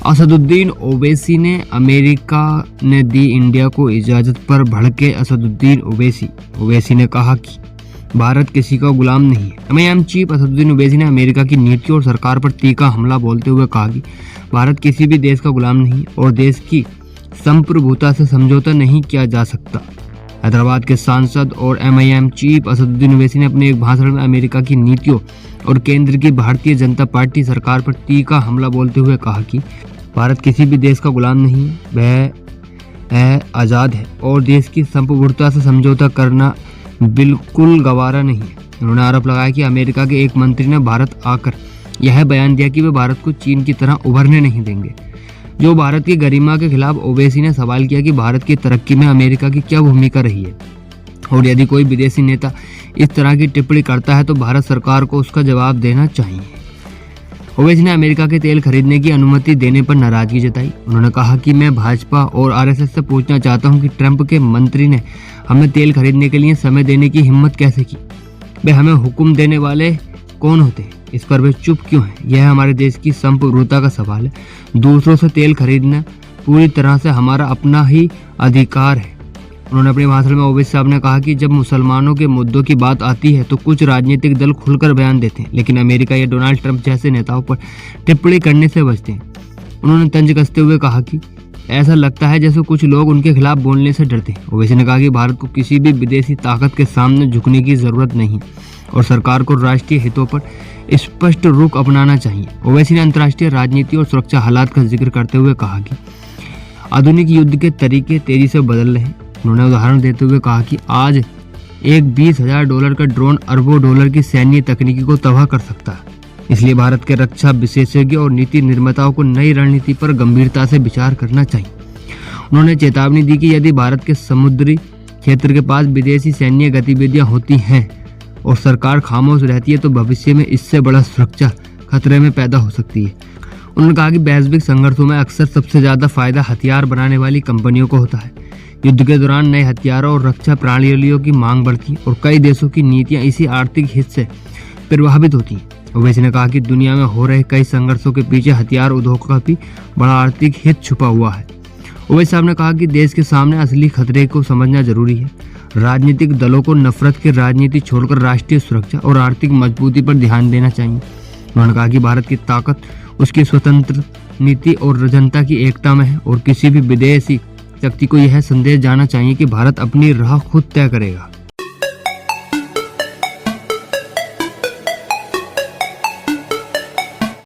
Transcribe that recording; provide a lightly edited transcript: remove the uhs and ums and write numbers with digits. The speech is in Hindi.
असदुद्दीन ओवैसी ने अमेरिका ने दी इंडिया को इजाजत पर भड़के असदुद्दीन ओवैसी ने कहा कि भारत किसी का गुलाम नहीं है। एमआईएम चीफ असदुद्दीन ओवैसी ने अमेरिका की नीति और सरकार पर तीखा हमला बोलते हुए कहा कि भारत किसी भी देश का गुलाम नहीं और देश की संप्रभुता से समझौता नहीं किया जा सकता। हैदराबाद के सांसद और एमआईएम चीफ असदुद्दीन ओवैसी ने अपने एक भाषण में अमेरिका की नीतियों और केंद्र की भारतीय जनता पार्टी सरकार पर तीखा हमला बोलते हुए कहा कि भारत किसी भी देश का गुलाम नहीं है, वह आज़ाद है और देश की संप्रभुता से समझौता करना बिल्कुल गवारा नहीं है। उन्होंने आरोप लगाया कि अमेरिका के एक मंत्री ने भारत आकर यह बयान दिया कि वे भारत को चीन की तरह उभरने नहीं देंगे। जो भारत की गरिमा के खिलाफ ओवैसी ने सवाल किया कि भारत की तरक्की में अमेरिका की क्या भूमिका रही है और यदि कोई विदेशी नेता इस तरह की टिप्पणी करता है तो भारत सरकार को उसका जवाब देना चाहिए। ओवैसी ने अमेरिका के तेल खरीदने की अनुमति देने पर नाराजगी जताई। उन्होंने कहा कि मैं भाजपा और आरएसएस से पूछना चाहता हूं कि ट्रंप के मंत्री ने हमें तेल खरीदने के लिए समय देने की हिम्मत कैसे की। वे हमें हुक्म देने वाले कौन होते हैं, इस पर वे चुप क्यों हैं? यह हमारे देश की संप्रभुता का सवाल है। दूसरों से तेल खरीदना पूरी तरह से हमारा अपना ही अधिकार है। उन्होंने अपने भाषण में ओवैसी साहब ने कहा कि जब मुसलमानों के मुद्दों की बात आती है तो कुछ राजनीतिक दल खुलकर बयान देते हैं, लेकिन अमेरिका या डोनाल्ड ट्रंप जैसे नेताओं पर टिप्पणी करने से बचते हैं। उन्होंने तंज कसते हुए कहा कि ऐसा लगता है जैसे कुछ लोग उनके खिलाफ बोलने से डरते हैं। ओवैसी ने कहा कि भारत को किसी भी विदेशी ताकत के सामने झुकने की जरूरत नहीं और सरकार को राष्ट्रीय हितों पर स्पष्ट रुख अपनाना चाहिए। ओवैसी ने अंतर्राष्ट्रीय राजनीति और सुरक्षा हालात का जिक्र करते हुए कहा कि आधुनिक युद्ध के तरीके तेजी से बदल रहे हैं। उन्होंने उदाहरण देते हुए कहा कि आज एक $20,000 का ड्रोन अरबों डॉलर की सैन्य तकनीकी को तबाह कर सकता है। इसलिए भारत के रक्षा विशेषज्ञ और नीति निर्माताओं को नई रणनीति पर गंभीरता से विचार करना चाहिए। उन्होंने चेतावनी दी कि यदि भारत के समुद्री क्षेत्र के पास विदेशी सैन्य गतिविधियां होती हैं और सरकार खामोश रहती है तो भविष्य में इससे बड़ा सुरक्षा खतरे में पैदा हो सकती है। उन्होंने कहा कि वैश्विक संघर्षों में अक्सर सबसे ज्यादा फायदा हथियार बनाने वाली कंपनियों को होता है। युद्ध के दौरान नए हथियारों और रक्षा प्रणालियों की मांग बढ़ती है और कई देशों की नीतियां इसी आर्थिक हित से प्रभावित होती हैं। ओवैसी ने कहा कि दुनिया में हो रहे कई संघर्षों के पीछे हथियार उद्योग का भी बड़ा आर्थिक हित छुपा हुआ है। ओवैसी साहब ने कहा कि देश के सामने असली खतरे को समझना जरूरी है। राजनीतिक दलों को नफरत की राजनीति छोड़कर राष्ट्रीय सुरक्षा और आर्थिक मजबूती पर ध्यान देना चाहिए। उन्होंने कहा कि भारत की ताकत उसकी स्वतंत्र नीति और जनता की एकता में है और किसी भी विदेशी शक्ति को यह संदेश जाना चाहिए कि भारत अपनी राह खुद तय करेगा।